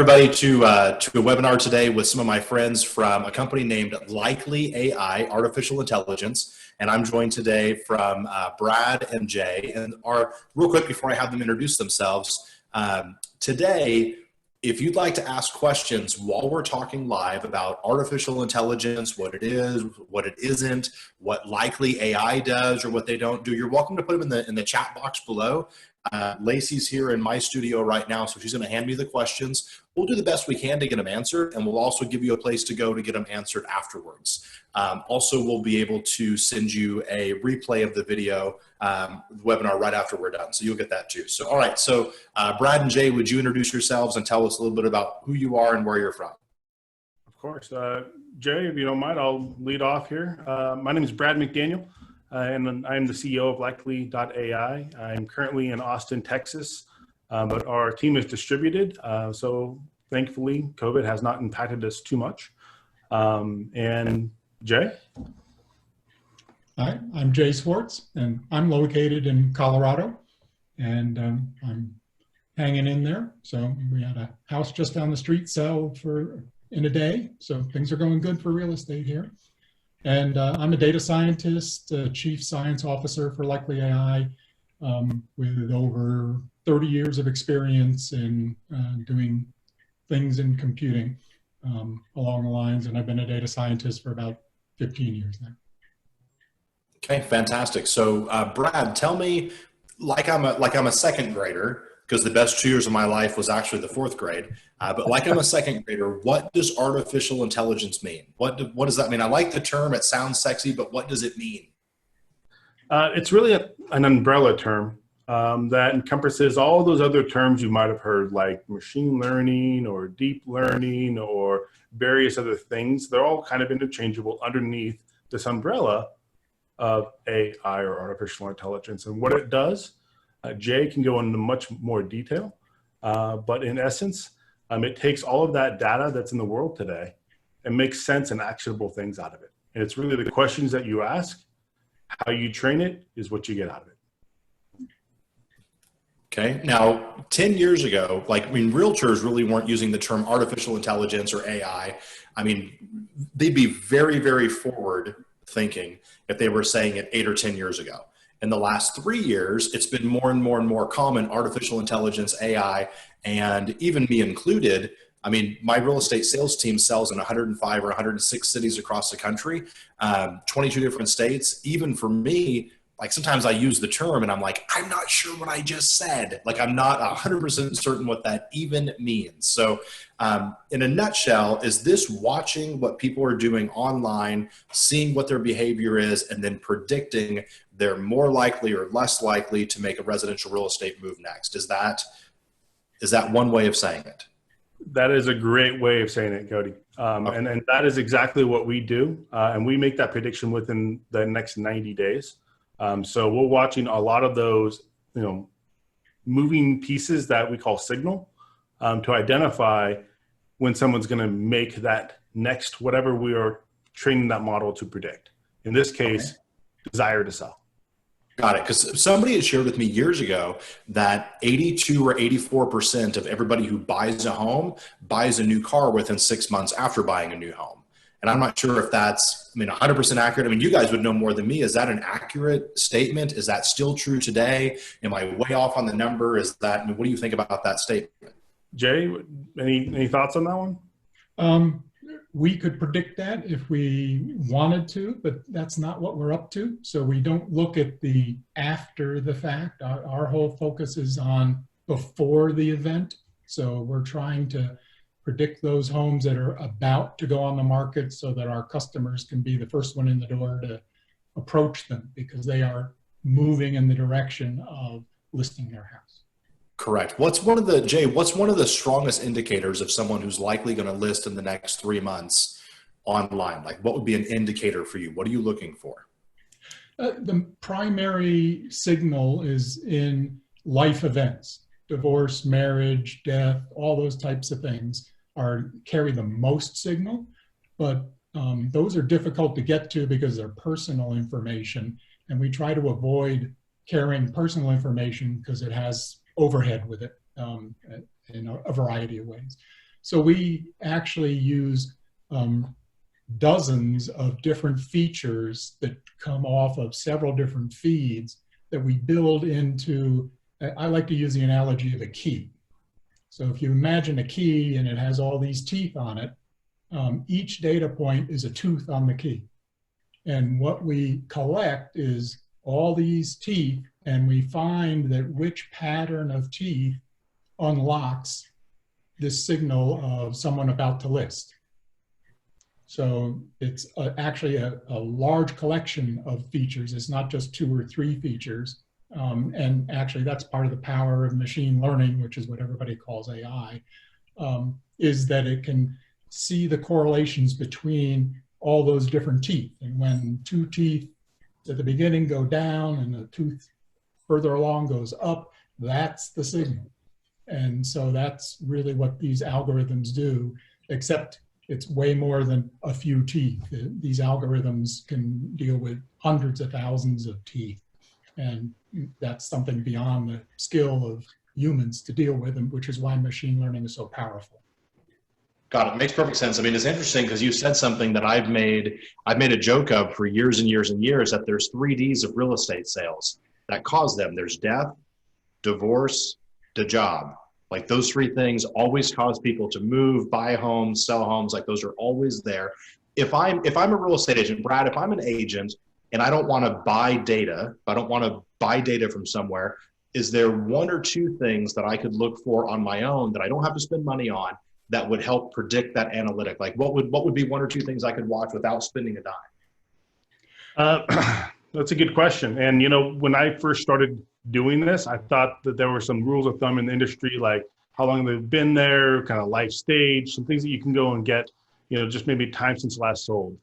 Everybody to a webinar today with some of my friends from a company named LIKELY.AI, Artificial Intelligence, and I'm joined today from Brad and Jay. And real quick before I have them introduce themselves, today, if you'd like to ask questions while we're talking live about artificial intelligence, what it is, what it isn't, what LIKELY.AI does or what they don't do, you're welcome to put them in the chat box below. Lacey's here in my studio right now, so she's going to hand me the questions. We'll do the best we can to get them answered, and we'll also give you a place to go to get them answered afterwards. Also, we'll be able to send you a replay of the video webinar right after we're done, so you'll get that too. So, all right, so Brad and Jay, would you introduce yourselves and tell us a little bit about who you are and where you're from? Of course. Jay, if you don't mind, I'll lead off here. My name is Brad McDaniel. And I'm the CEO of LIKELY.AI. I'm currently in Austin, Texas, but our team is distributed. So thankfully, COVID has not impacted us too much. And Jay? Hi, I'm Jay Swartz, and I'm located in Colorado, and I'm hanging in there. So we had a house just down the street sell in a day. So things are going good for real estate here. And I'm a data scientist, chief science officer for LIKELY.AI, with over 30 years of experience in doing things in computing along the lines. And I've been a data scientist for about 15 years now. Okay, fantastic. So Brad, tell me, like I'm a second grader, because the best 2 years of my life was actually the fourth grade. But like I'm a second grader, what does artificial intelligence mean? What does that mean? I like the term, it sounds sexy, but what does it mean? It's really an umbrella term that encompasses all those other terms you might have heard, like machine learning or deep learning or various other things. They're all kind of interchangeable underneath this umbrella of AI or artificial intelligence. And what it does, Jay can go into much more detail, but in essence, it takes all of that data that's in the world today and makes sense and actionable things out of it. And it's really the questions that you ask, how you train it is what you get out of it. Okay, now 10 years ago, realtors really weren't using the term artificial intelligence or AI. I mean, they'd be very, very forward thinking if they were saying it 8 or 10 years ago. In the last 3 years, it's been more and more and more common, artificial intelligence, AI, and even me included. I mean, my real estate sales team sells in 105 or 106 cities across the country, 22 different states. Even for me, like sometimes I use the term and I'm like, I'm not sure what I just said. Like I'm not 100% certain what that even means. So in a nutshell, is this watching what people are doing online, seeing what their behavior is, and then predicting they're more likely or less likely to make a residential real estate move next? Is that one way of saying it? That is a great way of saying it, Cody. And that is exactly what we do. And we make that prediction within the next 90 days. So we're watching a lot of those, moving pieces that we call signal to identify when someone's going to make that next, whatever we are training that model to predict. In this case, desire to sell. Got it. Because somebody had shared with me years ago that 82 or 84% of everybody who buys a home buys a new car within 6 months after buying a new home. And I'm not sure if that's, 100% accurate. I mean, you guys would know more than me. Is that an accurate statement? Is that still true today? Am I way off on the number? What do you think about that statement? Jay, any thoughts on that one? We could predict that if we wanted to, but that's not what we're up to. So we don't look at the after the fact. Our whole focus is on before the event. So we're trying to predict those homes that are about to go on the market so that our customers can be the first one in the door to approach them because they are moving in the direction of listing their house. Correct. What's one of the strongest indicators of someone who's likely going to list in the next 3 months online? Like what would be an indicator for you? What are you looking for? The primary signal is in life events, divorce, marriage, death, all those types of things carry the most signal, but those are difficult to get to because they're personal information. And we try to avoid carrying personal information because it has overhead with it in a variety of ways. So we actually use dozens of different features that come off of several different feeds that we build into, I like to use the analogy of a key. So if you imagine a key and it has all these teeth on it, each data point is a tooth on the key. And what we collect is all these teeth, and we find that which pattern of teeth unlocks this signal of someone about to list. So it's actually a large collection of features. It's not just 2 or 3 features. And actually that's part of the power of machine learning, which is what everybody calls AI, is that it can see the correlations between all those different teeth. And when 2 teeth at the beginning go down and the tooth further along goes up, that's the signal. And so that's really what these algorithms do, except it's way more than a few teeth. These algorithms can deal with hundreds of thousands of teeth. And that's something beyond the skill of humans to deal with, and which is why machine learning is so powerful. Got it. Makes perfect sense. I mean, it's interesting because you said something that I've made a joke of for years and years and years, that there's 3 Ds of real estate sales that cause them. There's death, divorce, the job. Like those 3 things always cause people to move, buy homes, sell homes. Like those are always there. If I'm a real estate agent, Brad, if I'm an agent and I don't want to buy data, I don't want to buy data from somewhere, is there 1 or 2 things that I could look for on my own that I don't have to spend money on that would help predict that analytic? Like what would be 1 or 2 things I could watch without spending a dime? That's a good question. And, you know, when I first started doing this, I thought that there were some rules of thumb in the industry, like how long they've been there, kind of life stage, some things that you can go and get, you know, just maybe time since last sold.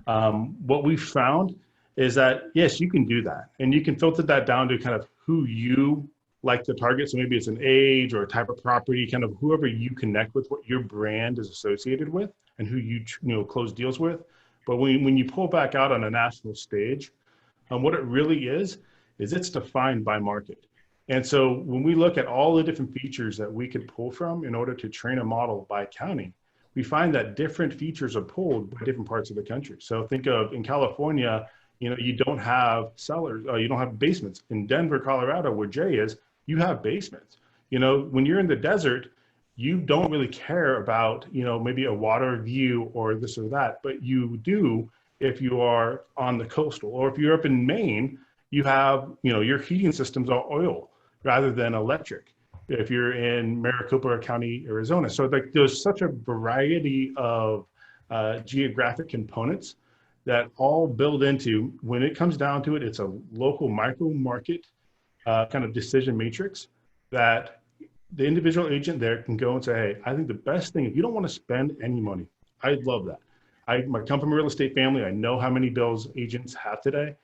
What we found is that, yes, you can do that. And you can filter that down to kind of who you like to target. So maybe it's an age or a type of property, kind of whoever you connect with, what your brand is associated with and who you close deals with. But when you pull back out on a national stage, what it really is it's defined by market. And so when we look at all the different features that we could pull from in order to train a model by county, we find that different features are pulled by different parts of the country. So think of in California, you know, you don't have cellars, you don't have basements. In Denver, Colorado, where Jay is, you have basements. You know, when you're in the desert, you don't really care about, you know, maybe a water view or this or that, but you do if you are on the coastal, or if you're up in Maine, you have, you know, your heating systems are oil rather than electric. If you're in Maricopa County, Arizona. So like there's such a variety of geographic components that all build into, when it comes down to it, it's a local micro market kind of decision matrix that the individual agent there can go and say, hey, I think the best thing, if you don't want to spend any money, I love that. I come from a real estate family. I know how many bills agents have today.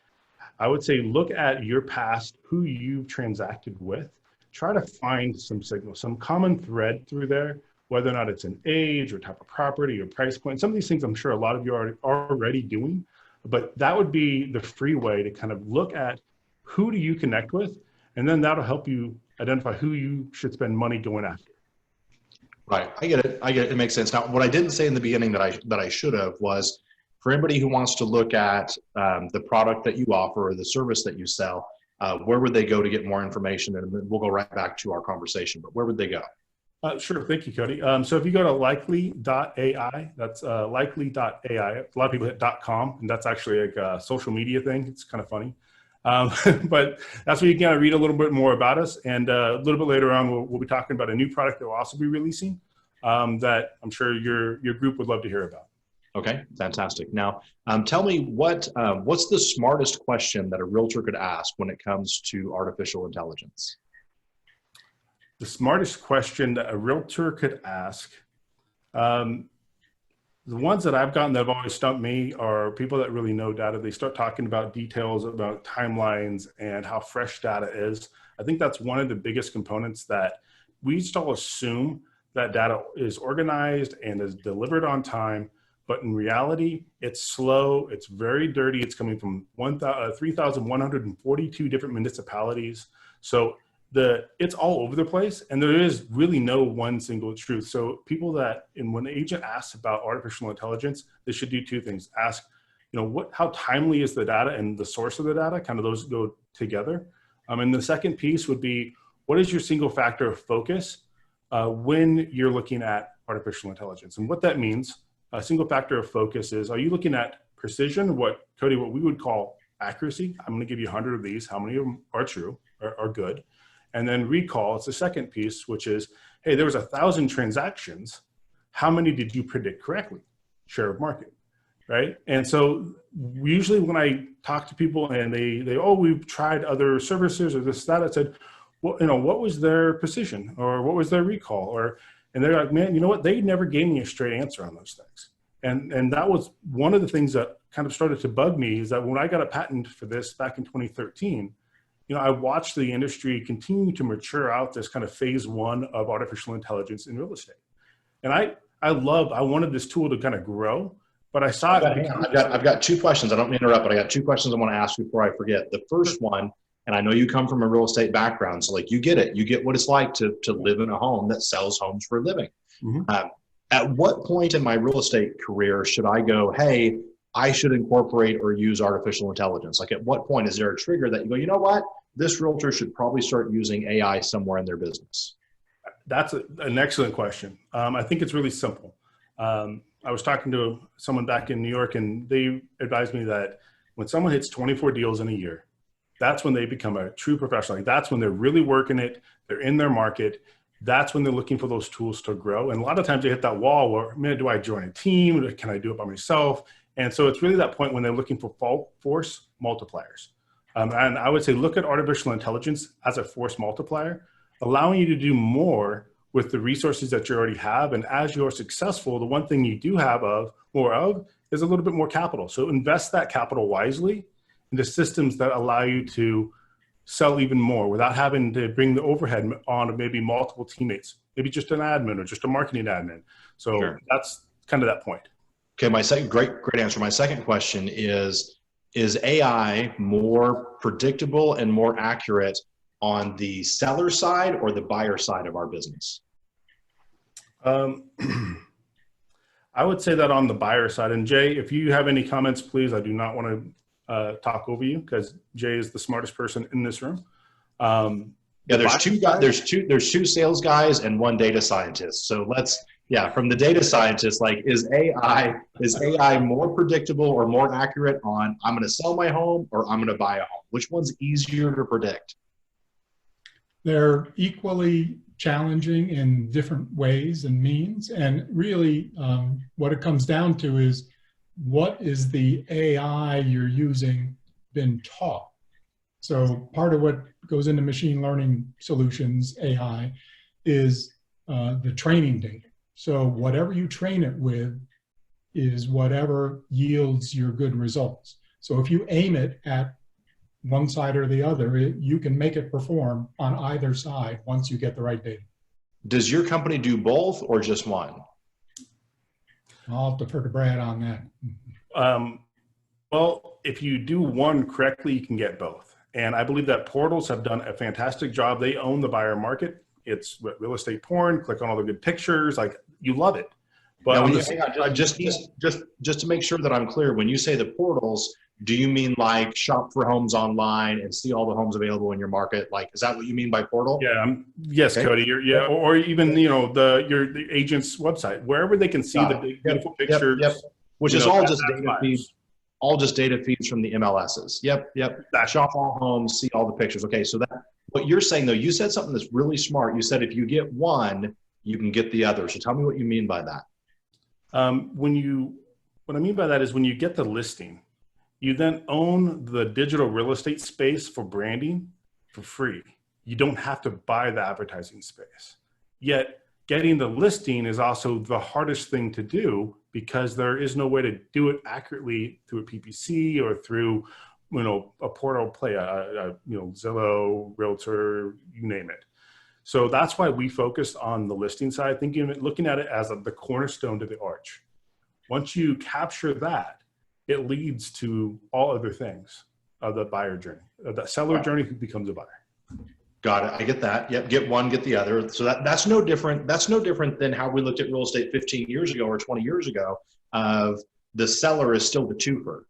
I would say look at your past, who you've transacted with, try to find some signal, some common thread through there, whether or not it's an age or type of property or price point. Some of these things I'm sure a lot of you are already doing, but that would be the free way to kind of look at who do you connect with, and then that'll help you identify who you should spend money going after. Right. I get it. It makes sense. Now, what I didn't say in the beginning that I should have was, for anybody who wants to look at the product that you offer or the service that you sell, where would they go to get more information? And then we'll go right back to our conversation, but where would they go? Sure. Thank you, Cody. So if you go to LIKELY.AI, that's LIKELY.AI. A lot of people hit .com, and that's actually like a social media thing. It's kind of funny. But that's where you can read a little bit more about us. And a little bit later on, we'll be talking about a new product that we'll also be releasing that I'm sure your group would love to hear about. Okay, fantastic. Now, tell me what's the smartest question that a realtor could ask when it comes to artificial intelligence? The smartest question that a realtor could ask, the ones that I've gotten that have always stumped me are people that really know data. They start talking about details about timelines and how fresh data is. I think that's one of the biggest components that we just all assume that data is organized and is delivered on time. But in reality, it's slow, it's very dirty. It's coming from 3,142 different municipalities. So it's all over the place, and there is really no one single truth. So people and when the agent asks about artificial intelligence, they should do two things. Ask, how timely is the data and the source of the data? Kind of those go together. And the second piece would be, what is your single factor of focus when you're looking at artificial intelligence? And what that means, a single factor of focus is, are you looking at precision, Cody, what we would call accuracy? I'm going to give you 100 of these. How many of them are true, are good? And then recall, it's the second piece, which is, hey, there was 1,000 transactions. How many did you predict correctly? Share of market, right? And so usually when I talk to people and we've tried other services or this, that, I said, well, what was their precision or what was their recall? And they're like, man, you know what? They never gave me a straight answer on those things. And that was one of the things that kind of started to bug me, is that when I got a patent for this back in 2013, I watched the industry continue to mature out this kind of phase one of artificial intelligence in real estate. And I wanted this tool to kind of grow, but I saw I've got two questions. I don't mean to interrupt, but I got two questions I want to ask you before I forget. The first one, and I know you come from a real estate background, so like you get it. You get what it's like to live in a home that sells homes for a living. Mm-hmm. At what point in my real estate career should I go, hey, I should incorporate or use artificial intelligence? Like at what point is there a trigger that you go, you know what? This realtor should probably start using AI somewhere in their business? That's an excellent question. I think it's really simple. I was talking to someone back in New York, and they advised me that when someone hits 24 deals in a year, that's when they become a true professional. Like that's when they're really working it. They're in their market. That's when they're looking for those tools to grow. And a lot of times they hit that wall where, man, do I join a team? Can I do it by myself? And so it's really that point when they're looking for force multipliers. And I would say, look at artificial intelligence as a force multiplier, allowing you to do more with the resources that you already have. And as you're successful, the one thing you do have more of is a little bit more capital. So invest that capital wisely into systems that allow you to sell even more without having to bring the overhead on of maybe multiple teammates, maybe just an admin or just a marketing admin. So sure. That's kind of that point. Okay, great answer. My second question is AI more predictable and more accurate on the seller side or the buyer side of our business? I would say that on the buyer side. And Jay, if you have any comments, please. I do not want to talk over you because Jay is the smartest person in this room. There's two sales guys and one data scientist. So from the data scientist, like is AI more predictable or more accurate on I'm going to sell my home or I'm going to buy a home? Which one's easier to predict? They're equally challenging in different ways and means. And really what it comes down to is, what is the AI you're using been taught? So part of what goes into machine learning solutions, AI, is the training data. So whatever you train it with is whatever yields your good results. So if you aim it at one side or the other, you can make it perform on either side once you get the right data. Does your company do both or just one? I'll defer to Brad on that. Well, if you do one correctly, you can get both. And I believe that portals have done a fantastic job. They own the buyer market. It's real estate porn, click on all the good pictures, like you love it. But just to make sure that I'm clear, when you say the portals, do you mean like shop for homes online and see all the homes available in your market? Like, is that what you mean by portal? Yeah. Yes, okay. Cody. Or even the agent's website, wherever they can see the big, beautiful pictures. Yep. Which is all just data feeds. All just data feeds from the MLSs. Yep. Shop all homes, see all the pictures. Okay, so what you're saying though, you said something that's really smart. You said if you get one, you can get the other. So tell me what you mean by that. What I mean by that is when you get the listing, you then own the digital real estate space for branding for free. You don't have to buy the advertising space. Yet getting the listing is also the hardest thing to do because there is no way to do it accurately through a PPC or through, a portal play, Zillow, Realtor, you name it. So that's why we focused on the listing side, looking at it as the cornerstone to the arch. Once you capture that, it leads to all other things of the buyer journey, of the seller journey who becomes a buyer. Got it. I get that. Yep. Get one, get the other. So that's no different. That's no different than how we looked at real estate 15 years ago or 20 years ago. Of the seller is still the twofer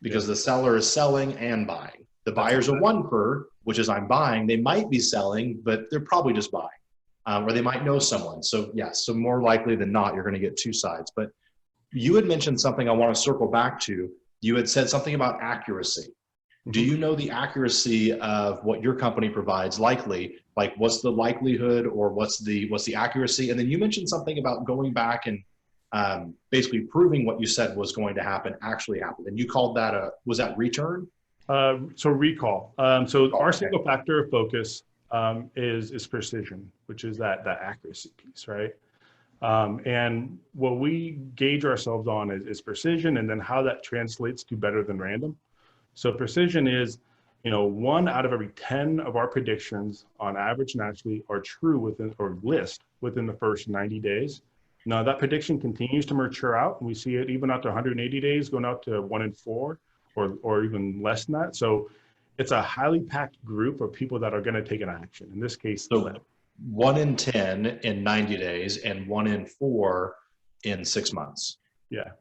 because the seller is selling and buying. The buyer's a one-fer, which is I'm buying. They might be selling, but they're probably just buying, or they might know someone. So yes, so more likely than not, you're going to get two sides. But you had mentioned something I want to circle back to. You had said something about accuracy. Do you know the accuracy of what your company provides? Likely, like what's the likelihood or what's the accuracy? And then you mentioned something about going back and basically proving what you said was going to happen actually happened. And you called that was that return? So recall. So our Okay. single factor of focus is precision, which is that accuracy piece, right? And what we gauge ourselves on is precision, and then how that translates to better than random. So precision is, 1 out of every 10 of our predictions on average nationally are true within or list within the first 90 days. Now that prediction continues to mature out, and we see it even out to 180 days, going out to 1 in 4 or even less than that. So it's a highly packed group of people that are going to take an action. In this case, So 1 in 10 in 90 days and 1 in 4 in 6 months. Yeah, okay.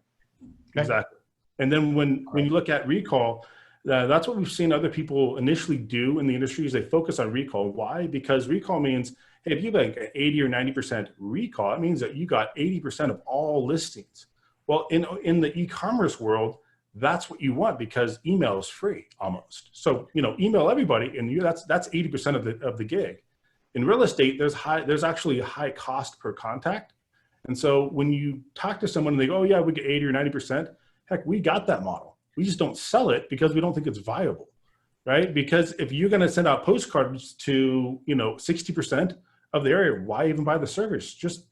Exactly. And then when you look at recall, that's what we've seen other people initially do in the industry is they focus on recall. Why? Because recall means, hey, if you have like an 80 or 90% recall, it means that you got 80% of all listings. Well, in the e-commerce world, that's what you want because email is free almost. So, email everybody and that's 80% of the gig. In real estate, there's actually a high cost per contact. And so when you talk to someone and they go, oh yeah, we get 80 or 90%, heck, we got that model. We just don't sell it because we don't think it's viable, right? Because if you're going to send out postcards to, 60% of the area, why even buy the service? Just,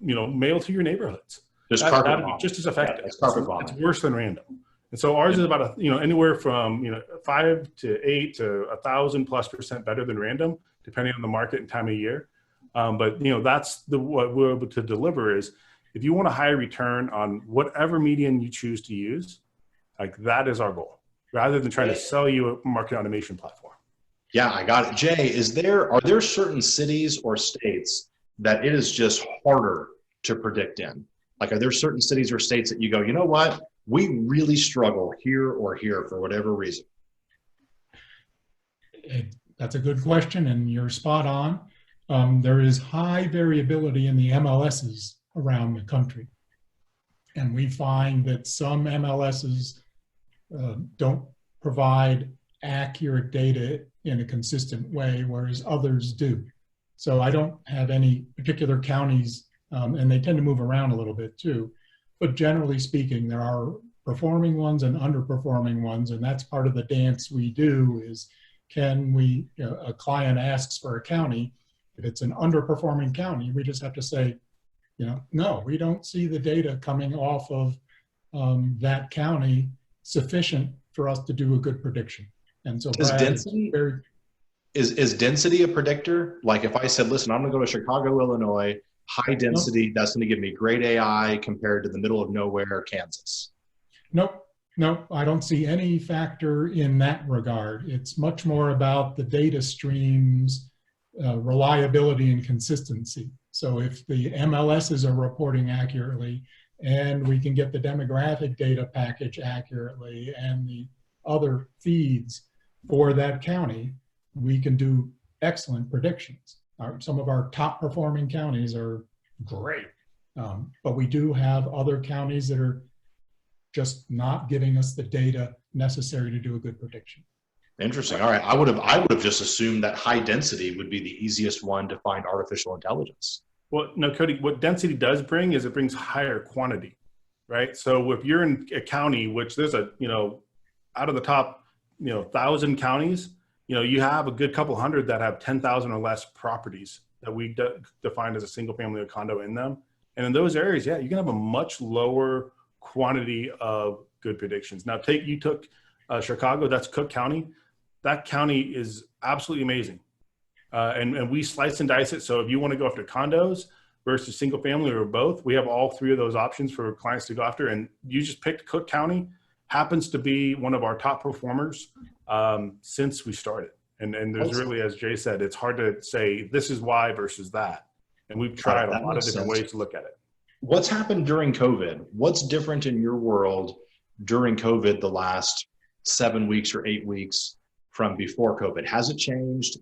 mail to your neighborhoods. That'd be just as effective. Yeah, it's worse than random. And so ours is about anywhere from 5 to 8 to 1,000+% better than random, depending on the market and time of year. But that's what we're able to deliver is if you want a higher return on whatever medium you choose to use, like that is our goal, rather than trying to sell you a market automation platform. Yeah, I got it. Jay, are there certain cities or states that it is just harder to predict in? Like, are there certain cities or states that you go, you know what, we really struggle here or here for whatever reason? That's a good question, and you're spot on. There is high variability in the MLSs around the country. And we find that some MLSs don't provide accurate data in a consistent way, whereas others do. So I don't have any particular counties, and they tend to move around a little bit too. But generally speaking, there are performing ones and underperforming ones, and that's part of the dance we do is can we, a client asks for a county, if it's an underperforming county, we just have to say, no, we don't see the data coming off of that county sufficient for us to do a good prediction. And so is density a predictor? Like if I said, listen, I'm gonna go to Chicago, Illinois, high density, that's gonna give me great AI compared to the middle of nowhere, Kansas. Nope, I don't see any factor in that regard. It's much more about the data streams, reliability and consistency. So if the MLSs are reporting accurately and we can get the demographic data package accurately and the other feeds for that county, we can do excellent predictions. Some of our top performing counties are great, but we do have other counties that are just not giving us the data necessary to do a good prediction. Interesting. All right. I would have just assumed that high density would be the easiest one to find artificial intelligence. Well, no, Cody, what density does bring is it brings higher quantity, right? So if you're in a county, which there's a, out of the top, 1,000 counties, you have a good couple hundred that have 10,000 or less properties that we define as a single family or condo in them. And in those areas, yeah, you can have a much lower quantity of good predictions. Now you took Chicago, that's Cook County. That county is absolutely amazing. And we slice and dice it. So if you want to go after condos versus single family or both, we have all three of those options for clients to go after. And you just picked Cook County, happens to be one of our top performers since we started. And there's really, as Jay said, it's hard to say this is why versus that. And we've tried a lot of different ways to look at it. What's happened during COVID? What's different in your world during COVID the last 7 weeks or 8 weeks from before COVID? Has it changed?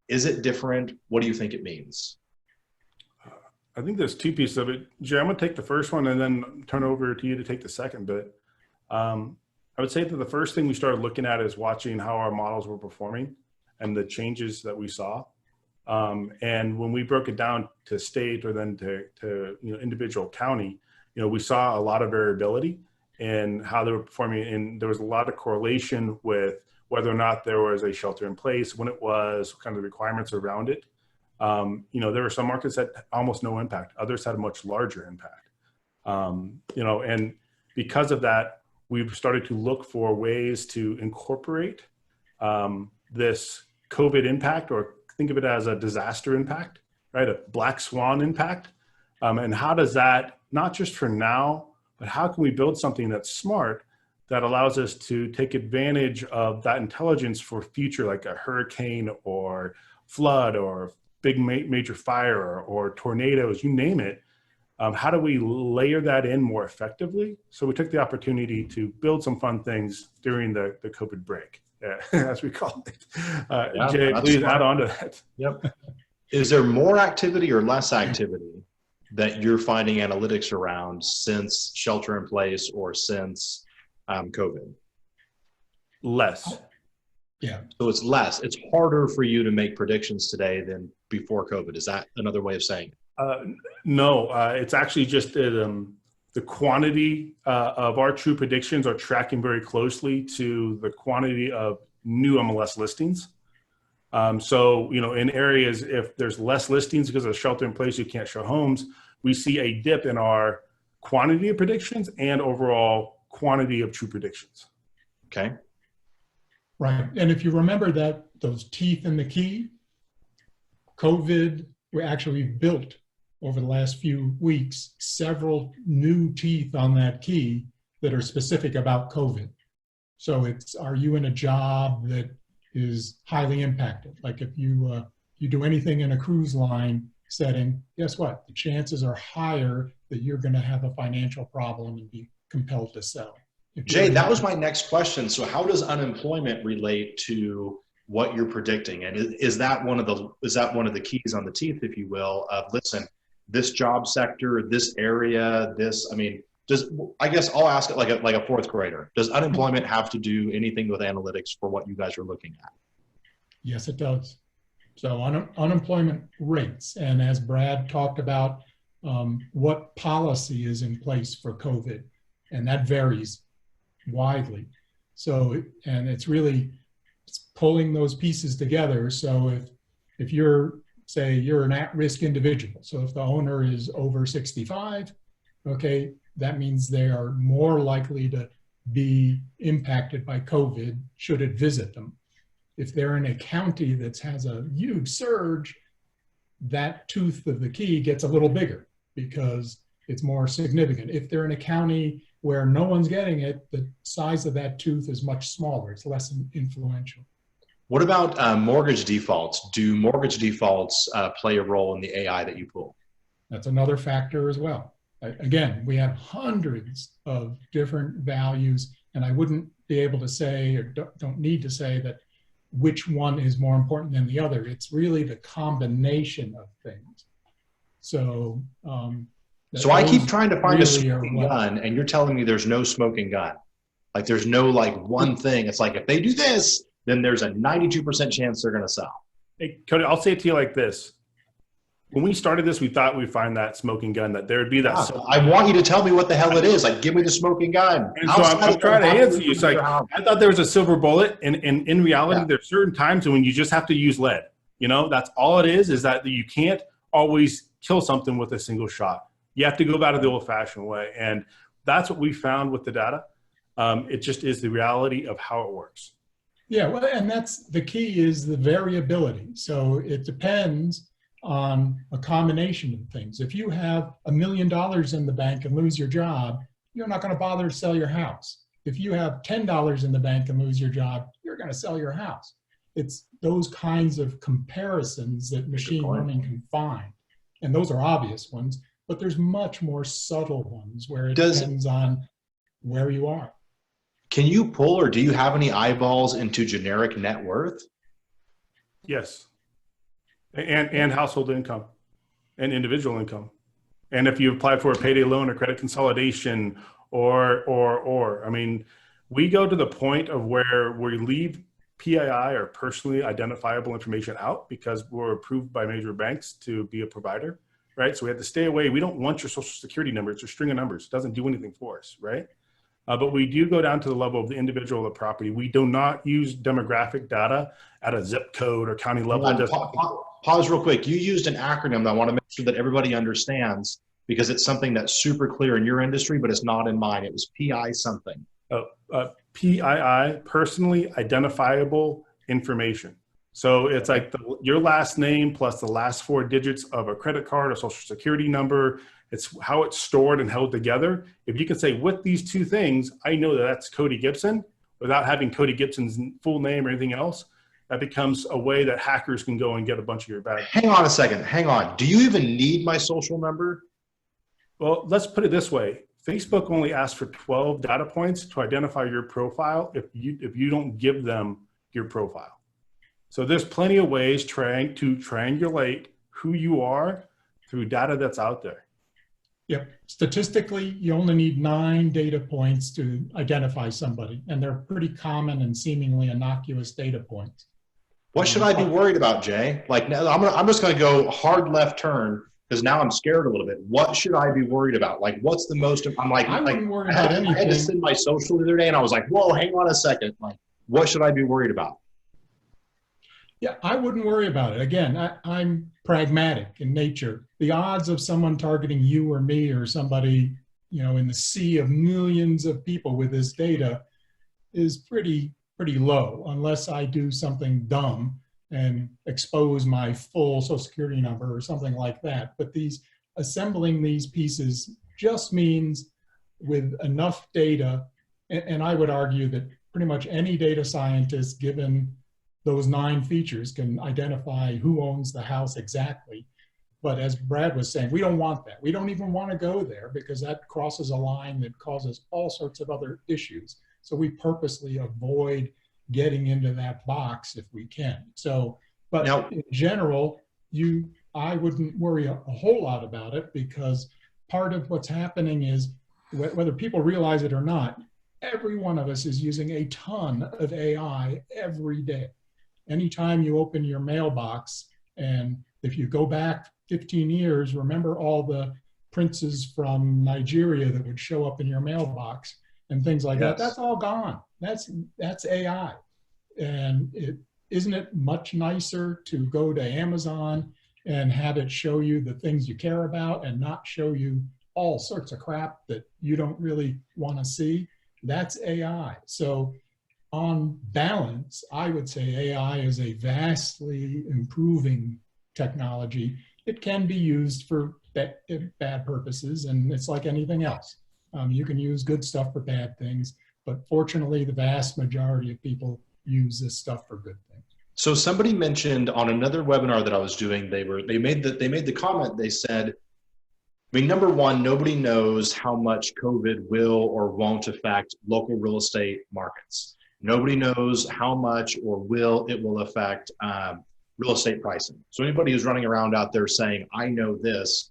Is it different? What do you think it means? I think there's two pieces of it. Jay, I'm going to take the first one and then turn over to you to take the second bit. I would say that the first thing we started looking at is watching how our models were performing and the changes that we saw. And when we broke it down to state or then to individual county, we saw a lot of variability in how they were performing. And there was a lot of correlation with whether or not there was a shelter in place, when it was, kind of the requirements around it. There were some markets that had almost no impact. Others had a much larger impact. And because of that, we've started to look for ways to incorporate this COVID impact, or think of it as a disaster impact, right? A black swan impact. And how does that, not just for now, but how can we build something that's smart that allows us to take advantage of that intelligence for future, like a hurricane or flood or big major fire or tornadoes, you name it. How do we layer that in more effectively? So we took the opportunity to build some fun things during the COVID break, as we call it. Jay, please add on to that. Yep. Is there more activity or less activity that you're finding analytics around since shelter in place or since COVID? Less. Yeah. So it's less. It's harder for you to make predictions today than before COVID. Is that another way of saying it? No, it's actually just the quantity of our true predictions are tracking very closely to the quantity of new MLS listings. So, in areas, if there's less listings because of shelter in place, you can't show homes, we see a dip in our quantity of predictions and overall quantity of true predictions. Okay. Right. And if you remember that those teeth in the key, COVID, we actually built over the last few weeks several new teeth on that key that are specific about COVID. So it's, are you in a job that is highly impacted? Like if you do anything in a cruise line setting, guess what? The chances are higher that you're going to have a financial problem and be compelled to sell. Jay, that was my next question. So how does unemployment relate to what you're predicting? And is that one of the keys on the teeth, if you will, of listen, this job sector, this area, I guess I'll ask it like a fourth grader. Does unemployment have to do anything with analytics for what you guys are looking at? Yes, it does. So unemployment rates, and as Brad talked about, what policy is in place for COVID, and that varies widely. So, and it's pulling those pieces together. So if you're, say you're an at-risk individual, so if the owner is over 65, okay, that means they are more likely to be impacted by COVID should it visit them. If they're in a county that has a huge surge, that tooth of the key gets a little bigger because it's more significant. If they're in a county where no one's getting it, the size of that tooth is much smaller. It's less influential. What about mortgage defaults? Do mortgage defaults play a role in the AI that you pull? That's another factor as well. Again, we have hundreds of different values, and I wouldn't be able to say, or don't need to say that which one is more important than the other. It's really the combination of things. So, I keep trying to find a smoking gun, and you're telling me there's no smoking gun. Like there's no one thing. It's like if they do this, then there's a 92% chance they're going to sell. Hey, Cody, I'll say it to you like this. When we started this, we thought we'd find that smoking gun, that there would be that. I want you to tell me what the hell it is. Like, give me the smoking gun. And so I'm trying to answer you. It's like, I thought there was a silver bullet. And in reality, there's certain times when you just have to use lead. That's all it is that you can't always kill something with a single shot. You have to go about it the old fashioned way. And that's what we found with the data. It just is the reality of how it works. Yeah, well, and that's the key, is the variability. So it depends on a combination of things. If you have $1 million in the bank and lose your job, you're not going to bother to sell your house. If you have $10 in the bank and lose your job, you're going to sell your house. it's those kinds of comparisons that machine learning can find. And those are obvious ones, but there's much more subtle ones where it depends on where you are. Can you pull, or do you have any eyeballs into generic net worth? Yes. And household income and individual income. And if you applied for a payday loan or credit consolidation or, I mean, we go to the point of where we leave PII or personally identifiable information out because we're approved by major banks to be a provider, right? So we have to stay away. We don't want your social security number. It's a string of numbers. It doesn't do anything for us, right? But we do go down to the level of the individual of the property. We do not use demographic data at a zip code or county level. Pause real quick. You used an acronym that I want to make sure that everybody understands because it's something that's super clear in your industry, but it's not in mine. It was PI something. PII, personally identifiable information. So it's like your last name plus the last 4 digits of a credit card, a social security number. It's how it's stored and held together. If you can say with these 2 things, I know that that's Cody Gibson without having Cody Gibson's full name or anything else, that becomes a way that hackers can go and get a bunch of your bad. Hang on a second. Hang on. Do you even need my social number? Well, let's put it this way. Facebook only asks for 12 data points to identify your profile if you don't give them your profile. So there's plenty of ways trying to triangulate who you are through data that's out there. Yep. Statistically, you only need 9 data points to identify somebody, and they're pretty common and seemingly innocuous data points. What should I be worried about, Jay? Like, now I'm just going to go hard left turn because now I'm scared a little bit. What should I be worried about? Like, what's the most? I'm like, I wouldn't worry about anything. I had to send my social the other day, and I was like, whoa, hang on a second. Like, what should I be worried about? Yeah, I wouldn't worry about it. Again, I'm pragmatic in nature. The odds of someone targeting you or me or somebody, in the sea of millions of people with this data is pretty low, unless I do something dumb and expose my full social security number or something like that. But assembling these pieces just means with enough data, and I would argue that pretty much any data scientist, given those 9 features, can identify who owns the house exactly. But as Brad was saying, we don't want that. We don't even want to go there because that crosses a line that causes all sorts of other issues. So we purposely avoid getting into that box if we can. So, but now, in general, I wouldn't worry a whole lot about it because part of what's happening is, whether people realize it or not, every one of us is using a ton of AI every day. Anytime you open your mailbox, and if you go back 15 years, remember all the princes from Nigeria that would show up in your mailbox and things like that. That's all gone. That's AI. And isn't it much nicer to go to Amazon and have it show you the things you care about and not show you all sorts of crap that you don't really want to see? That's AI. So on balance, I would say AI is a vastly improving technology. It can be used for bad purposes, and it's like anything else. You can use good stuff for bad things, but fortunately, the vast majority of people use this stuff for good things. So somebody mentioned on another webinar that I was doing, they made the comment. They said, I mean, number one, nobody knows how much COVID will or won't affect local real estate markets. Nobody knows how much or it will affect real estate pricing. So anybody who's running around out there saying, I know this,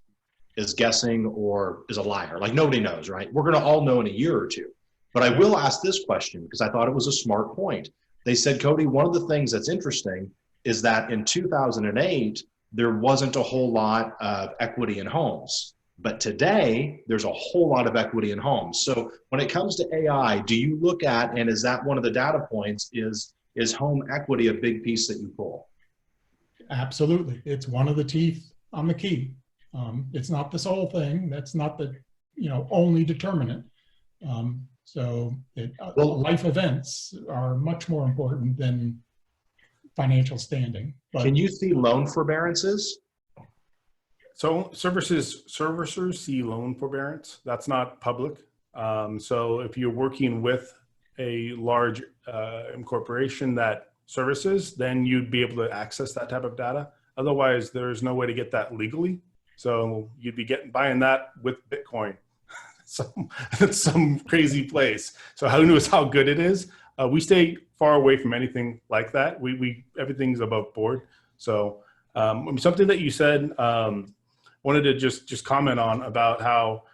is guessing or is a liar. Like, nobody knows, right? We're going to all know in a year or two. But I will ask this question because I thought it was a smart point. They said, Cody, one of the things that's interesting is that in 2008, there wasn't a whole lot of equity in homes. But today, there's a whole lot of equity in homes. So when it comes to AI, do you look at, and is that one of the data points, is home equity a big piece that you pull? Absolutely. It's one of the teeth on the key. It's not the sole thing. That's not the only determinant. Life events are much more important than financial standing. But can you see loan forbearances? So servicers see loan forbearance. That's not public. So if you're working with a large corporation that services, then you'd be able to access that type of data. Otherwise, there's no way to get that legally. So you'd be buying that with Bitcoin, some crazy place. So who knows how good it is? We stay far away from anything like that. Everything's above board. So something that you said, wanted to just comment on about how,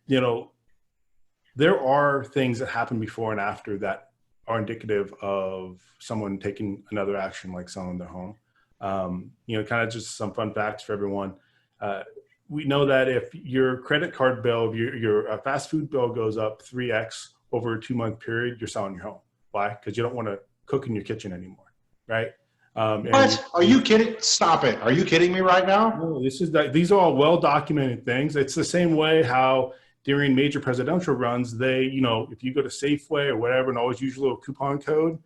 you know, there are things that happen before and after that are indicative of someone taking another action, like selling their home. You know, kind of just some fun facts for everyone. We know that if your credit card bill, your fast food bill goes up 3x over a 2-month period, you're selling your home. Why? Because you don't want to cook in your kitchen anymore, right? What? Are you kidding? Stop it. Are you kidding me right now? No, these are all well-documented things. It's the same way how during major presidential runs, you know, if you go to Safeway or whatever and always use a little coupon code,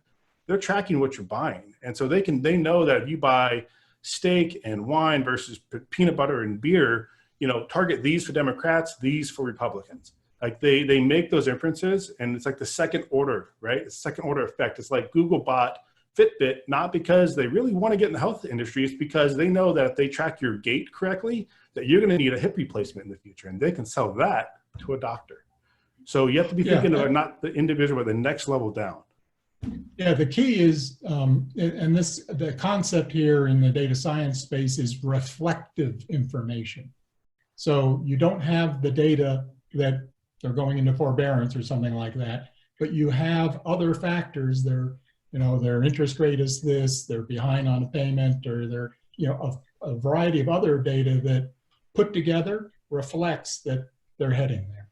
they're tracking what you're buying. And so they know that if you buy steak and wine versus peanut butter and beer, you know, target these for Democrats, these for Republicans. Like they make those inferences, and it's like the second order, right? It's second order effect. It's like Google bought Fitbit, not because they really want to get in the health industry. It's because they know that if they track your gait correctly, that you're going to need a hip replacement in the future, and they can sell that to a doctor. So you have to be thinking about not the individual, but the next level down. Yeah, the key is, and the concept here in the data science space is reflective information. So you don't have the data that they're going into forbearance or something like that, but you have other factors. Their interest rate is this, they're behind on a payment, or they're, you know, a variety of other data that put together reflects that they're heading there.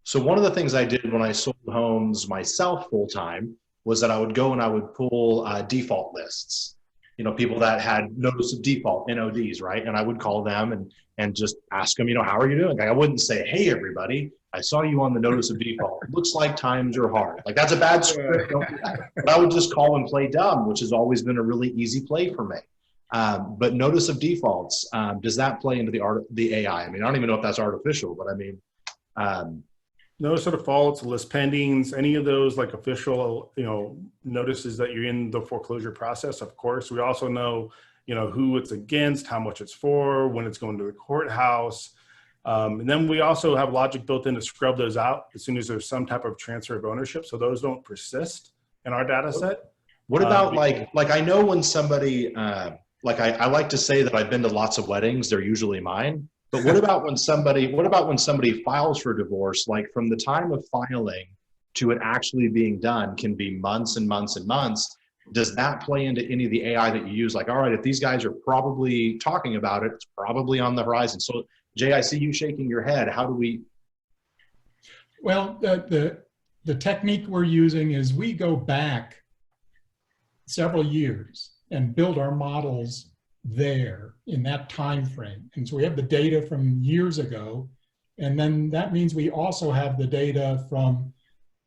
So one of the things I did when I sold homes myself full time was that I would go and I would pull default lists, you know, people that had notice of default, NODs, right? And I would call them and just ask them, you know, how are you doing? Like, I wouldn't say, hey, everybody, I saw you on the notice of default. Looks like times are hard. Like, that's a bad script. Don't do that. But I would just call and play dumb, which has always been a really easy play for me. But notice of defaults, does that play into the AI? I mean, I don't even know if that's artificial, but I mean, notice of defaults, list pendings, any of those like official, you know, notices that you're in the foreclosure process. Of course, we also know, you know, who it's against, how much it's for, when it's going to the courthouse. And then we also have logic built in to scrub those out as soon as there's some type of transfer of ownership. So those don't persist in our data set. What about like I know when somebody, like I like to say that I've been to lots of weddings, they're usually mine. But what about when somebody files for divorce, like from the time of filing to it actually being done can be months and months and months. Does that play into any of the AI that you use? Like, all right, if these guys are probably talking about it, it's probably on the horizon. So Jay, I see you shaking your head. How do we? Well, the technique we're using is we go back several years and build our models there in that time frame. And so we have the data from years ago, and then that means we also have the data from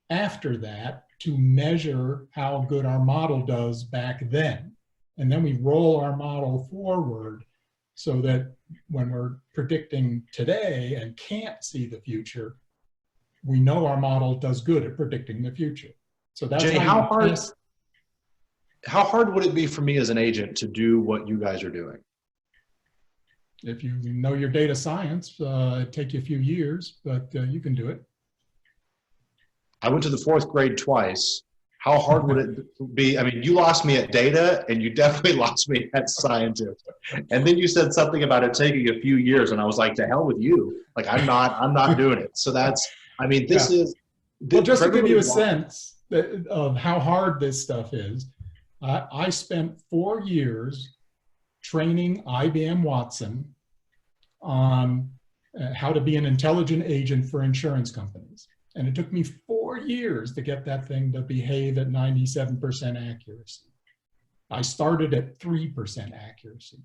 after that to measure how good our model does back then. And then we roll our model forward so that when we're predicting today and can't see the future, we know our model does good at predicting the future. So that's Jay, how hard would it be for me as an agent to do what you guys are doing? If you know your data science, it'd take you a few years, but you can do it. I went to the 4th grade twice. How hard would it be? I mean, you lost me at data and you definitely lost me at scientist. And then you said something about it taking a few years and I was like, to hell with you. Like, I'm not doing it. So that's, I mean, this is. Well, just to give you a sense of how hard this stuff is, I spent 4 years training IBM Watson on how to be an intelligent agent for insurance companies. And it took me 4 years to get that thing to behave at 97% accuracy. I started at 3% accuracy.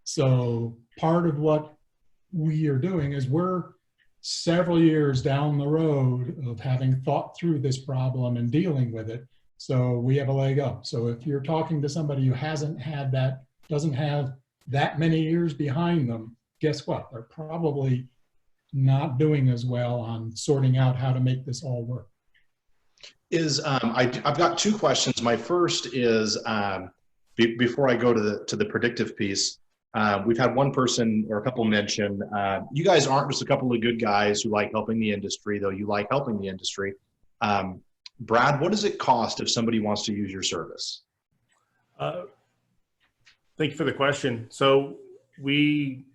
So part of what we are doing is we're several years down the road of having thought through this problem and dealing with it. So we have a leg up. So if you're talking to somebody who hasn't had that, doesn't have that many years behind them, guess what? They're probably not doing as well on sorting out how to make this all work. I've got two questions. My first is before I go to the predictive piece. We've had one person or a couple mention you guys aren't just a couple of good guys who like helping the industry, though you like helping the industry. Brad, what does it cost if somebody wants to use your service? Thank you for the question. So we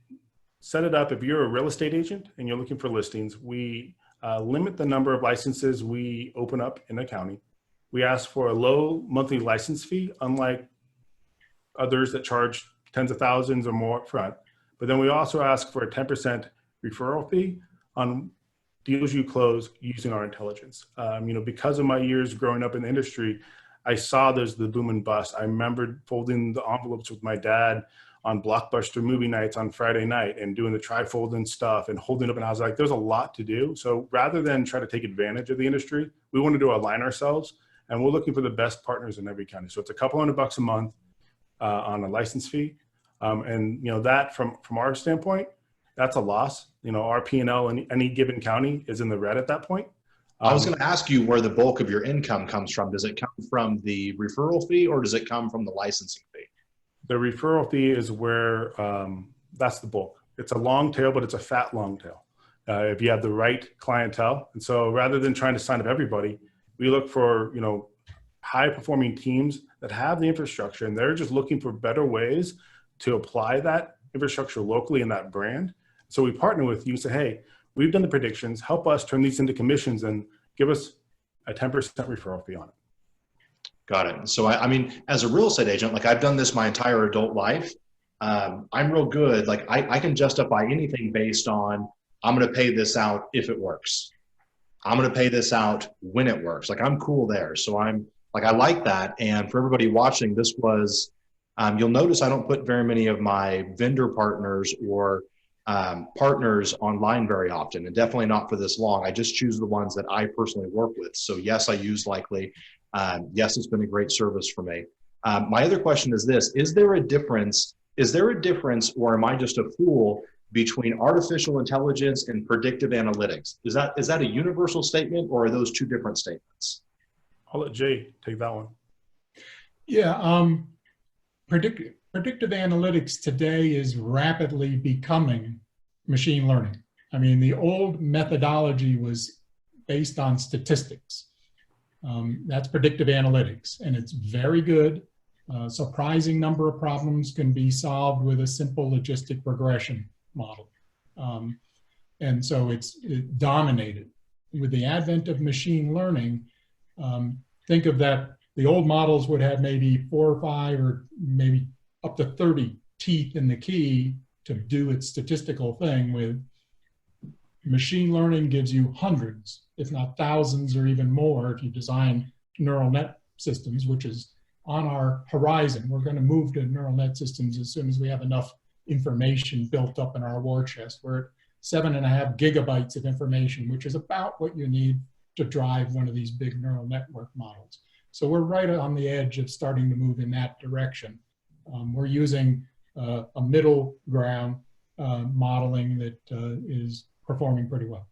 set it up. If you're a real estate agent and you're looking for listings, we limit the number of licenses we open up in the county. We ask for a low monthly license fee, unlike others that charge tens of thousands or more up front. But then we also ask for a 10% referral fee on deals you close using our intelligence. Because of my years growing up in the industry, I saw the boom and bust. I remembered folding the envelopes with my dad on Blockbuster movie nights on Friday night and doing the trifold and stuff and holding up. And I was like, there's a lot to do. So rather than try to take advantage of the industry, we wanted to align ourselves, and we're looking for the best partners in every county. So it's a couple $100 a month on a license fee. That from our standpoint, that's a loss. Our P&L in any given county is in the red at that point. I was going to ask you where the bulk of your income comes from. Does it come from the referral fee or does it come from the licensing fee? The referral fee is where that's the bulk. It's a long tail, but it's a fat long tail if you have the right clientele. And so rather than trying to sign up everybody, we look for high performing teams that have the infrastructure, and they're just looking for better ways to apply that infrastructure locally in that brand. So we partner with you, say, hey, we've done the predictions, help us turn these into commissions and give us a 10% referral fee on it. Got it. So I mean, as a real estate agent, like I've done this my entire adult life. I'm real good. Like I can justify anything based on, I'm going to pay this out if it works. I'm going to pay this out when it works. Like I'm cool there. So I like that. And for everybody watching, this was, you'll notice I don't put very many of my vendor partners or partners online very often, and definitely not for this long. I just choose the ones that I personally work with. So yes, I use Likely. Yes, it's been a great service for me. My other question is this: is there a difference, or am I just a fool between artificial intelligence and predictive analytics? Is that a universal statement, or are those two different statements? I'll let Jay take that one. Yeah, predictive analytics today is rapidly becoming machine learning. I mean, the old methodology was based on statistics. That's predictive analytics, and it's very good. A surprising number of problems can be solved with a simple logistic regression model. And so it's dominated. With the advent of machine learning, think of that, the old models would have maybe 4 or 5 or maybe up to 30 teeth in the key to do its statistical thing. With machine learning gives you hundreds, if not thousands or even more, if you design neural net systems, which is on our horizon. We're going to move to neural net systems as soon as we have enough information built up in our war chest. We're at 7.5 gigabytes of information, which is about what you need to drive one of these big neural network models. So we're right on the edge of starting to move in that direction. We're using a middle ground modeling that is performing pretty well.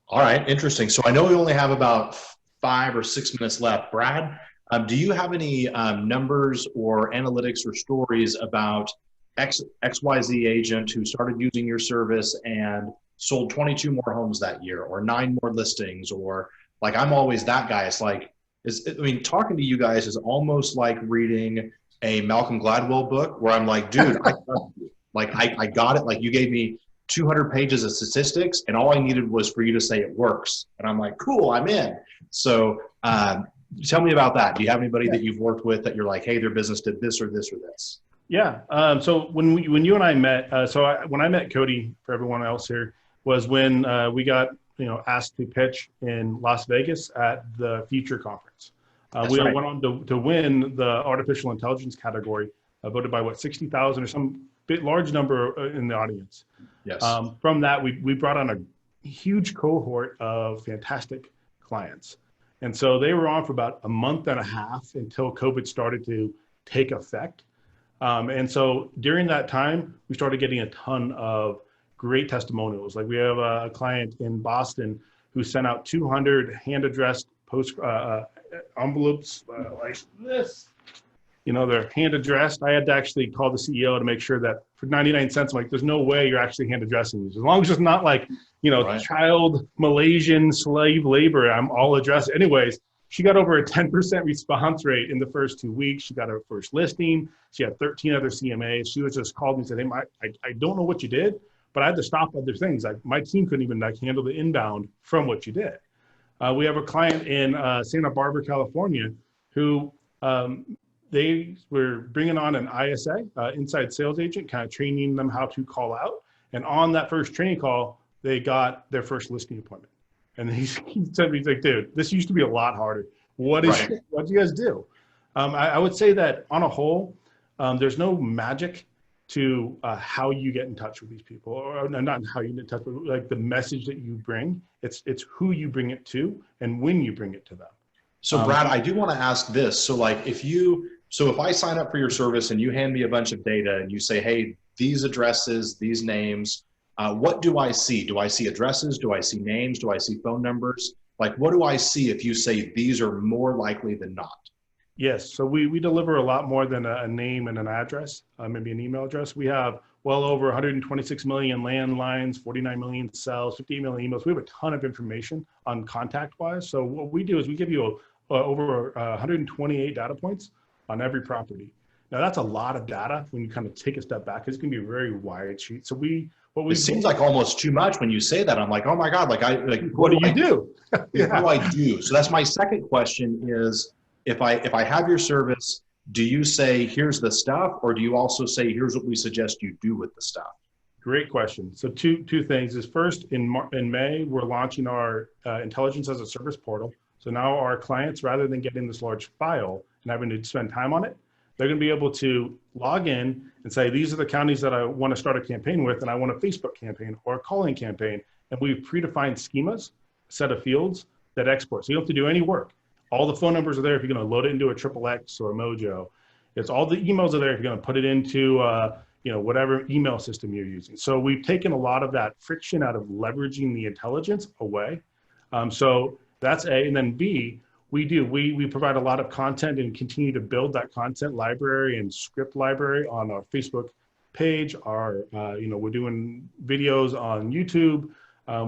All right, interesting. So I know we only have about 5 or 6 minutes left. Brad, do you have any numbers or analytics or stories about XYZ agent who started using your service and sold 22 more homes that year, or 9 more listings, or like, I'm always that guy. It's like, I mean, talking to you guys is almost like reading a Malcolm Gladwell book where I'm like, dude, I trust you. Like, I got it. Like, you gave me 200 pages of statistics and all I needed was for you to say it works. And I'm like, cool, I'm in. So tell me about that. Do you have anybody that you've worked with that you're like, hey, their business did this or this or this? Yeah. So when you and I met, when I met Cody, for everyone else here, was when we got asked to pitch in Las Vegas at the Future Conference. We went on to win the artificial intelligence category, voted by 60,000 or some large number in the audience. Yes. From that, we brought on a huge cohort of fantastic clients. And so they were on for about a month and a half until COVID started to take effect. And so during that time, we started getting a ton of great testimonials. Like, we have a client in Boston who sent out 200 hand-addressed envelopes like this. You know, they're hand addressed. I had to actually call the CEO to make sure that for 99 cents, I'm like, there's no way you're actually hand addressing these. As long as it's not like, you know, Right. child Malaysian slave labor, I'm all addressed. Anyways, she got over a 10% response rate in the first 2 weeks. She got her first listing. She had 13 other CMAs. She was just called me and said, hey, I don't know what you did, but I had to stop other things. Like my team couldn't even like handle the inbound from what you did. We have a client in Santa Barbara, California, who they were bringing on an ISA, inside sales agent, kind of training them how to call out. And on that first training call, they got their first listing appointment. And he said to me, he's like, dude, this used to be a lot harder. What do you guys do? I would say that on a whole, there's no magic to how you get in touch with these people, or not how you get in touch, but like the message that you bring. It's who you bring it to and when you bring it to them. So Brad, I do want to ask this. So like if I sign up for your service and you hand me a bunch of data and you say, hey, these addresses, these names, what do I see? Do I see addresses? Do I see names? Do I see phone numbers? Like, what do I see if you say these are more likely than not? Yes, so we deliver a lot more than a name and an address, maybe an email address. We have well over 126 million landlines, 49 million cells, 58 million emails. We have a ton of information on contact-wise. So what we do is we give you over 128 data points on every property. Now that's a lot of data when you kind of take a step back. It's going to be a very wide sheet. So it seems like almost too much when you say that. I'm like, oh my God, what do you do? What do I do? So that's my second question is, if I have your service, do you say, here's the stuff, or do you also say, here's what we suggest you do with the stuff? Great question. So two things is first, in May, we're launching our intelligence as a service portal. So now our clients, rather than getting this large file and having to spend time on it, they're going to be able to log in and say, these are the counties that I want to start a campaign with, and I want a Facebook campaign or a calling campaign. And we've predefined schemas, a set of fields that export. So you don't have to do any work. All the phone numbers are there if you're going to load it into a XXX or a Mojo. It's all the emails are there if you're going to put it into whatever email system you're using. So we've taken a lot of that friction out of leveraging the intelligence away. So that's A. And then B, we provide a lot of content and continue to build that content library and script library on our Facebook page. We're doing videos on YouTube.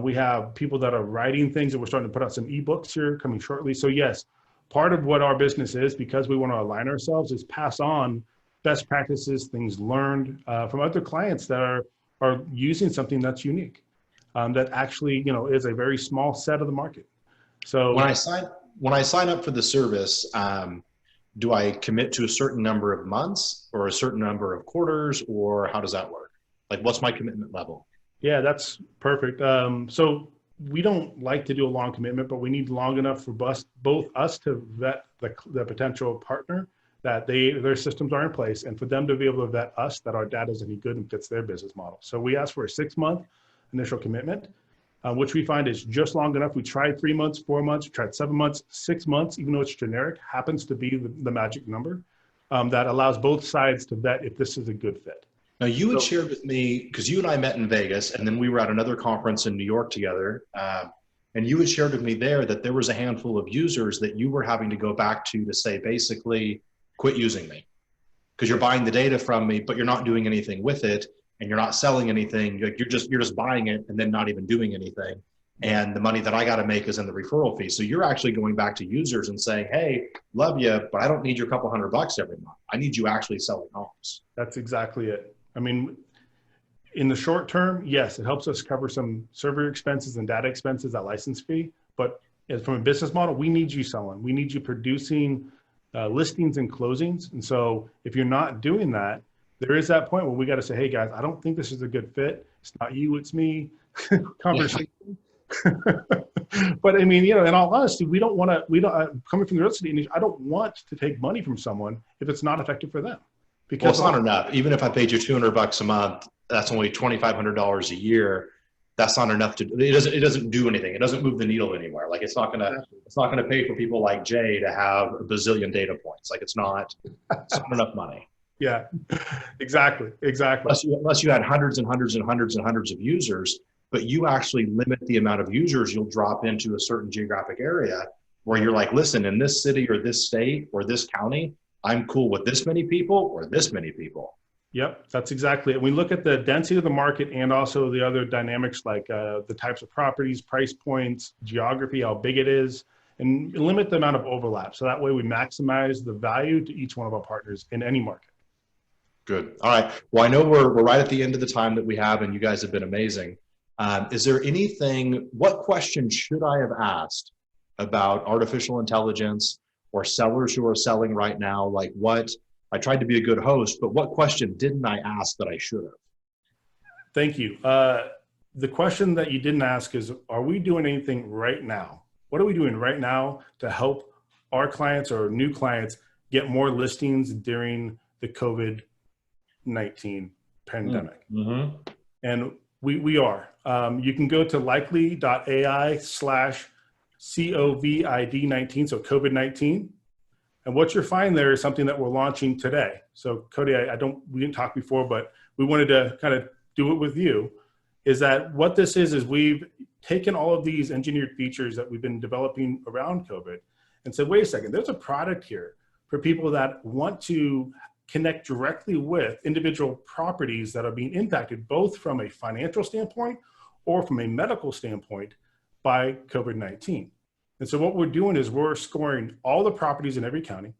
We have people that are writing things, and we're starting to put out some ebooks here coming shortly. So yes, part of what our business is, because we want to align ourselves, is pass on best practices, things learned from other clients that are using something that's unique, that actually is a very small set of the market. So when I sign up for the service, do I commit to a certain number of months or a certain number of quarters, or how does that work? Like, what's my commitment level? Yeah, that's perfect. So we don't like to do a long commitment, but we need long enough for both us to vet the potential partner, that their systems are in place, and for them to be able to vet us that our data is any good and fits their business model. So we ask for a 6-month initial commitment, which we find is just long enough. We tried 3 months, 4 months, tried 7 months, 6 months, even though it's generic, happens to be the magic number that allows both sides to vet if this is a good fit. Now, you had shared with me, because you and I met in Vegas, and then we were at another conference in New York together, and you had shared with me there that there was a handful of users that you were having to go back to say, basically, quit using me, because you're buying the data from me, but you're not doing anything with it, and you're not selling anything. You're just buying it and then not even doing anything. And the money that I got to make is in the referral fee. So you're actually going back to users and saying, hey, love you, but I don't need your couple $100 every month. I need you actually selling homes. That's exactly it. I mean, in the short term, yes, it helps us cover some server expenses and data expenses, that license fee. But from a business model, we need you selling. We need you producing listings and closings. And so if you're not doing that, there is that point where we got to say, hey guys, I don't think this is a good fit. It's not you, it's me conversation. But I mean, in all honesty, coming from the real estate industry, I don't want to take money from someone if it's not effective for them. Because it's not enough. Even if I paid you $200 a month, that's only $2,500 a year. That's not enough it doesn't do anything. It doesn't move the needle anymore. Like it's not gonna pay for people like Jay to have a bazillion data points. Like it's not enough money. Yeah, exactly. Unless you had hundreds and hundreds and hundreds and hundreds of users, but you actually limit the amount of users you'll drop into a certain geographic area. where you're like, listen, in this city or this state or this county, I'm cool with this many people or this many people. Yep, that's exactly it. We look at the density of the market and also the other dynamics like the types of properties, price points, geography, how big it is, and limit the amount of overlap. So that way we maximize the value to each one of our partners in any market. Good. All right. Well, I know we're right at the end of the time that we have, and you guys have been amazing. Is there anything, what question should I have asked about artificial intelligence or sellers who are selling right now? Like what, I tried to be a good host, but what question didn't I ask that I should have? Thank you. The question that you didn't ask is, are we doing anything right now? What are we doing right now to help our clients or new clients get more listings during the COVID-19 pandemic? Mm-hmm. And we are. You can go to likely.ai/COVID-19, so COVID-19. And what you'll find there is something that we're launching today. So Cody, we didn't talk before, but we wanted to kind of do it with you, is that what this is we've taken all of these engineered features that we've been developing around COVID and said, wait a second, there's a product here for people that want to connect directly with individual properties that are being impacted both from a financial standpoint or from a medical standpoint by COVID-19. And so what we're doing is we're scoring all the properties in every county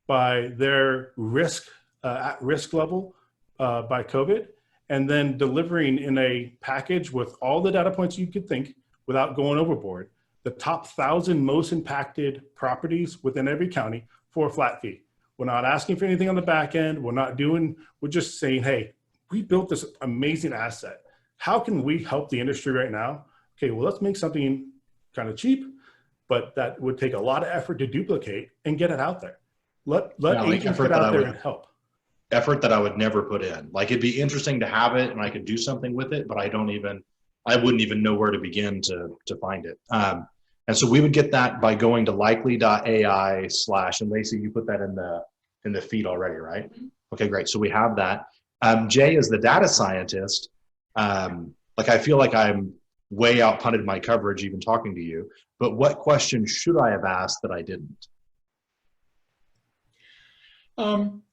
by their risk, at-risk level by COVID, and then delivering in a package with all the data points you could think without going overboard, the top 1,000 most impacted properties within every county for a flat fee. We're not asking for anything on the back end. We're just saying, hey, we built this amazing asset. How can we help the industry right now? Okay, well, let's make something kind of cheap, but that would take a lot of effort to duplicate and get it out there. Let agents get out there and help. Effort that I would never put in. Like it'd be interesting to have it and I could do something with it, but I wouldn't even know where to begin to find it. And so we would get that by going to likely.ai/ and Lacey, you put that in the feed already, right? Okay, great. So we have that. Jay is the data scientist. Like I feel like I'm way outpunted my coverage even talking to you, but what question should I have asked that I didn't?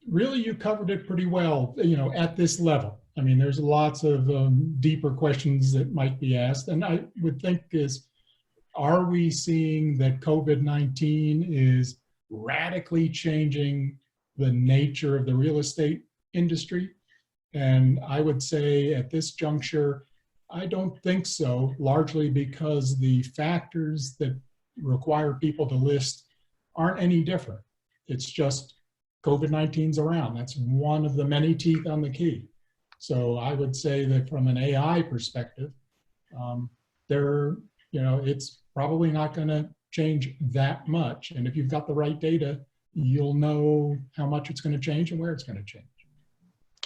Really, you covered it pretty well, at this level. I mean, there's lots of deeper questions that might be asked. And I would think are we seeing that COVID-19 is radically changing the nature of the real estate industry? And I would say at this juncture, I don't think so, largely because the factors that require people to list aren't any different. It's just COVID-19's around. That's one of the many teeth on the key. So I would say that from an AI perspective, it's probably not going to change that much. And if you've got the right data, you'll know how much it's going to change and where it's going to change.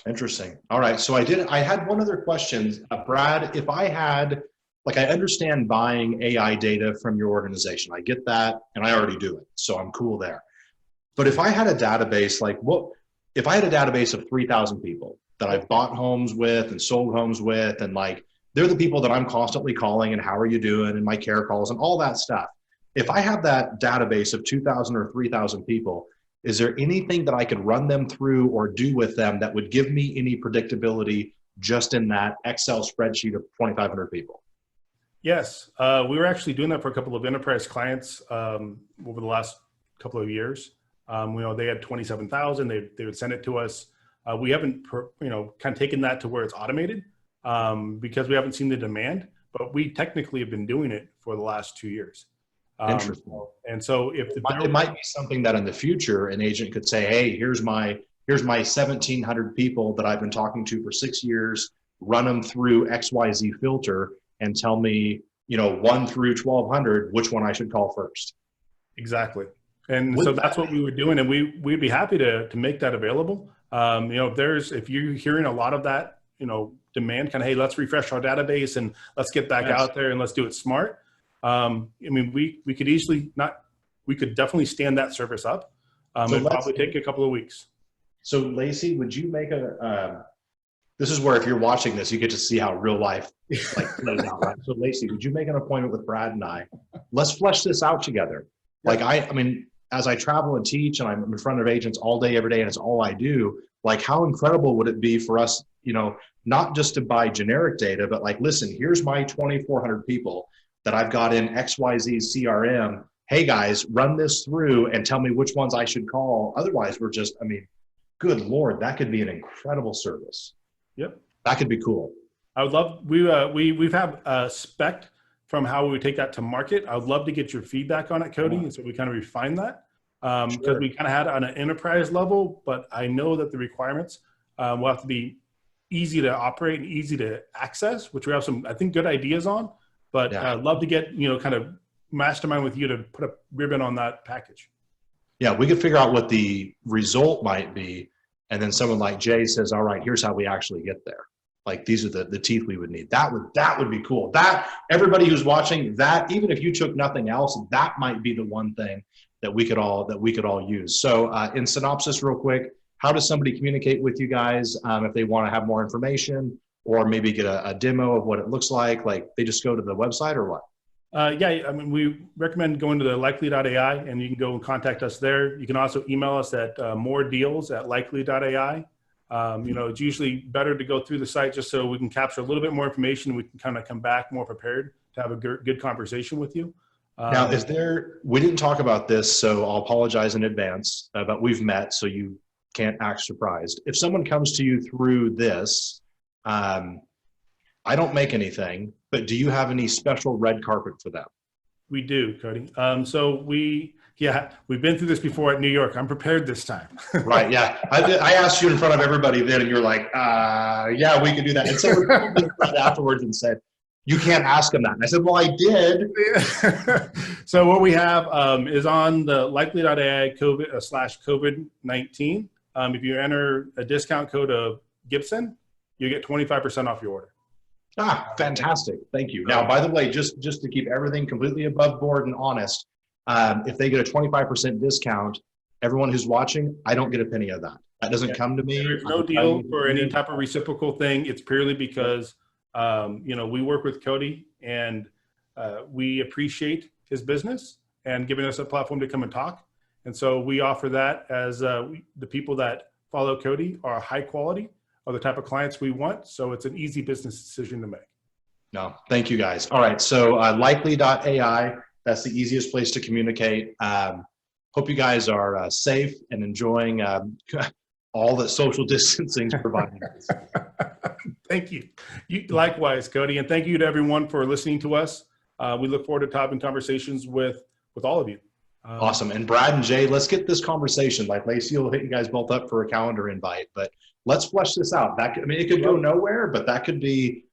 Interesting. All right. So I had one other question. Brad, if I had, I understand buying AI data from your organization. I get that, and I already do it. So I'm cool there. But if I had a database, if I had a database of 3,000 people that I've bought homes with and sold homes with, and they're the people that I'm constantly calling and how are you doing and my care calls and all that stuff. If I have that database of 2,000 or 3,000 people, is there anything that I could run them through or do with them that would give me any predictability just in that Excel spreadsheet of 2,500 people? Yes, we were actually doing that for a couple of enterprise clients over the last couple of years. They had 27,000. They would send it to us. We haven't, kind of taken that to where it's automated because we haven't seen the demand. But we technically have been doing it for the last 2 years. Interesting. And so if it might be something that in the future an agent could say, hey, here's my 1,700 people that I've been talking to for 6 years. Run them through XYZ filter and tell me, 1 through 1,200, which one I should call first. Exactly. And so that's what we were doing, and we'd be happy to make that available. If you're hearing a lot of that, demand, kind of, hey, let's refresh our database and let's get back out there and let's do it smart. We could definitely stand that service up. It'd probably take a couple of weeks. So Lacey, would you make this is where if you're watching this, you get to see how real life plays out, right? So Lacey, would you make an appointment with Brad and I? Let's flesh this out together. Like I mean, as I travel and teach and I'm in front of agents all day, every day, and it's all I do, like how incredible would it be for us, you know, not just to buy generic data, but like, listen, here's my 2,400 people that I've got in XYZ CRM. Hey guys, run this through and tell me which ones I should call. Otherwise, we're just, I mean, good Lord, that could be an incredible service. Yep. That could be cool. I would love, we've had a spec from how we would take that to market. I would love to get your feedback on it, Cody. And so we kind of refine that because we kind of had it on an enterprise level, but I know that the requirements will have to be easy to operate and easy to access, which we have some, I think, good ideas on, but I'd love to get, you know, kind of mastermind with you to put a ribbon on that package. Yeah, we could figure out what the result might be. And then someone like Jay says, all right, here's how we actually get there. Like these are the teeth we would need. That would be cool. That everybody who's watching that, even if you took nothing else, that might be the one thing that we could all use. So in synopsis real quick, how does somebody communicate with you guys if they want to have more information or maybe get a demo of what it looks like? Like they just go to the website or what? Yeah, I mean, we recommend going to the LIKELY.AI and you can go and contact us there. You can also email us at moredeals@LIKELY.AI. You know, it's usually better to go through the site just so we can capture a little bit more information. We can kind of come back more prepared to have a good conversation with you. Now, we didn't talk about this, so I'll apologize in advance, but we've met, so you can't act surprised. If someone comes to you through this, I don't make anything, but do you have any special red carpet for them? We do, Cody. So we've been through this before at New York. I'm prepared this time. Right, yeah. I asked you in front of everybody then, and you're like, yeah, we can do that. And so afterwards and said, you can't ask them that. And I said, well, I did. So what we have is on the LIKELY.AI /COVID-19. If you enter a discount code of Gibson, you get 25% off your order. Ah, fantastic. Thank you. Now, by the way, just to keep everything completely above board and honest, if they get a 25% discount, everyone who's watching, I don't get a penny of that. That doesn't come to me. There's no deal for any type of reciprocal thing. It's purely because, you know, we work with Cody and we appreciate his business and giving us a platform to come and talk. And so we offer that as the people that follow Cody are high quality, are the type of clients we want. So it's an easy business decision to make. No, thank you guys. All right. So LIKELY.AI, that's the easiest place to communicate. Hope you guys are safe and enjoying all that social distancing is providing. Thank you. Likewise, Cody. And thank you to everyone for listening to us. We look forward to having conversations with all of you. Awesome. And Brad and Jay, let's get this conversation. Like Lacey will hit you guys both up for a calendar invite, but let's flesh this out. I mean, it could go nowhere, but that could be